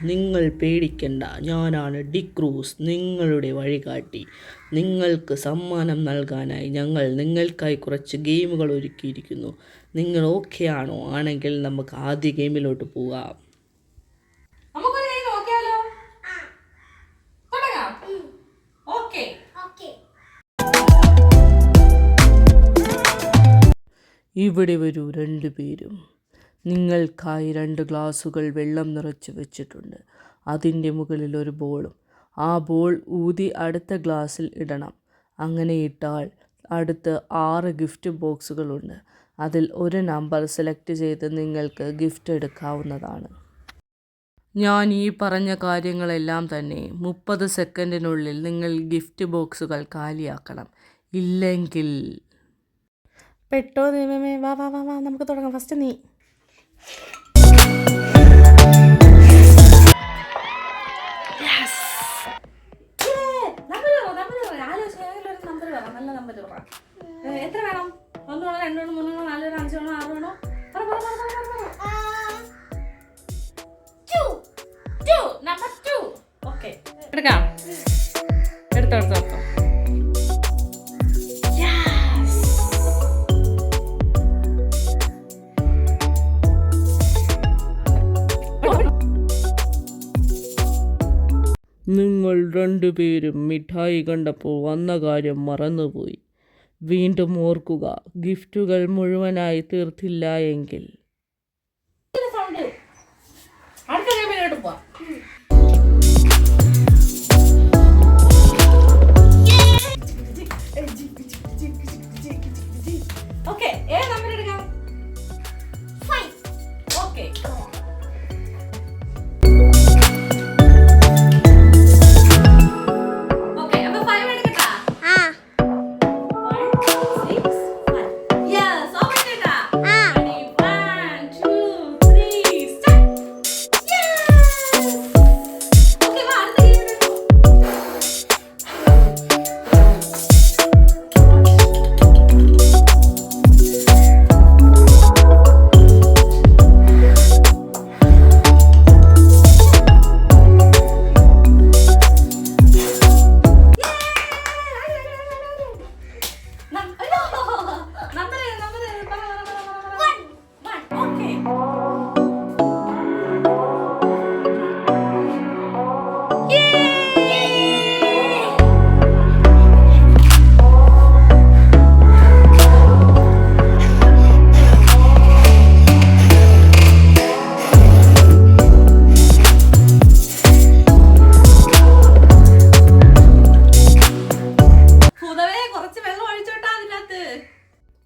നിങ്ങൾ പേടിക്കണ്ട, ഞാനാണ് ഡിക്രൂസ്, നിങ്ങളുടെ വഴികാട്ടി. നിങ്ങൾക്ക് സമ്മാനം നൽകാനായി ഞങ്ങൾ നിങ്ങൾക്കായി കുറച്ച് ഗെയിമുകൾ ഒരുക്കിയിരിക്കുന്നു. നിങ്ങൾ ഓക്കെ ആണോ? ആണെങ്കിൽ നമുക്ക് ആദ്യ ഗെയിമിലോട്ട് പോകാം. ഇവിടെ വരൂ രണ്ടുപേരും. നിങ്ങൾക്കായി 2 ഗ്ലാസുകൾ വെള്ളം നിറച്ച് വെച്ചിട്ടുണ്ട്. അതിൻ്റെ മുകളിൽ ഒരു ബോളും. ആ ബോൾ ഊതി അടുത്ത ഗ്ലാസ്സിൽ ഇടണം. അങ്ങനെ ഇട്ടാൽ അടുത്ത് 6 ഗിഫ്റ്റ് ബോക്സുകളുണ്ട്. അതിൽ ഒരു നമ്പർ സെലക്ട് ചെയ്ത് നിങ്ങൾക്ക് ഗിഫ്റ്റ് എടുക്കാവുന്നതാണ്. ഞാൻ ഈ പറഞ്ഞ കാര്യങ്ങളെല്ലാം തന്നെ 30 സെക്കൻഡിനുള്ളിൽ നിങ്ങൾ ഗിഫ്റ്റ് ബോക്സുകൾ കാലിയാക്കണം. ഇല്ലെങ്കിൽ പെട്ടോ ദൈവമേ. വാ വാ വാ വാ, നമുക്ക് തുടങ്ങാം. ഫസ്റ്റ് നീ. നല്ല നമ്പർ പറ. എത്ര വേണം? 1 വേണോ, 2 വേണോ, 3 വേണോ, 4 വേണോ, 5 വേണോ, 6 വേണോ? നമ്പർ 2. ഓക്കെ, എടുക്കാം. എടുത്തോ. നിങ്ങൾ രണ്ടുപേരും മിഠായി കണ്ടപ്പോൾ വന്ന കാര്യം മറന്നുപോയി. വീണ്ടും ഓർക്കുക, ഗിഫ്റ്റുകൾ മുഴുവനായി തീർത്തില്ല എങ്കിൽ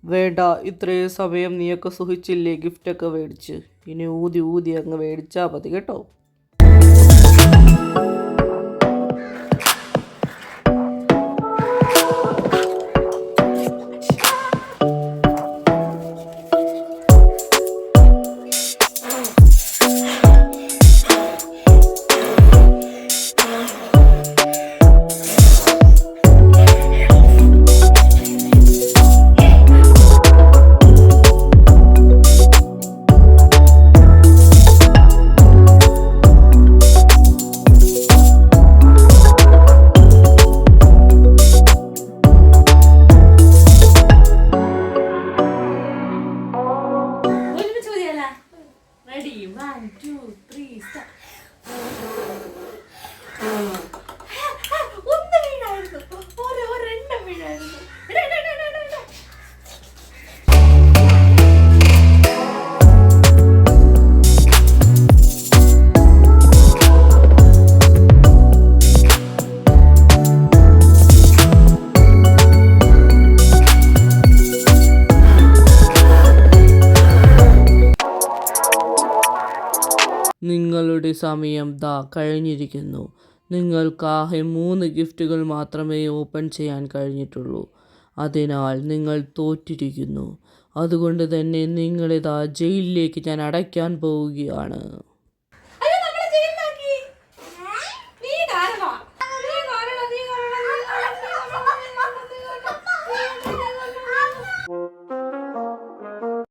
വേണ്ട, ഇത്രയും സമയം നീയൊക്കെ സുഖിച്ചില്ലേ ഗിഫ്റ്റൊക്കെ മേടിച്ച്. ഇനി ഊതി അങ്ങ് മേടിച്ചാൽ മതി കേട്ടോ. Ready, 1, 2, 3, start. ഒന്ന് വീണായിരുന്നു, ഒരെണ്ണം വീണായിരുന്നു. നിങ്ങളുടെ സമയം കഴിഞ്ഞിരിക്കുന്നു. നിങ്ങൾക്കാകെ 3 ഗിഫ്റ്റുകൾ മാത്രമേ ഓപ്പൺ ചെയ്യാൻ കഴിഞ്ഞിട്ടുള്ളൂ. അതിനാൽ നിങ്ങൾ തോറ്റിരിക്കുന്നു. അതുകൊണ്ട് തന്നെ നിങ്ങളിതാ ജയിലിലേക്ക് ഞാൻ അടയ്ക്കാൻ പോവുകയാണ്.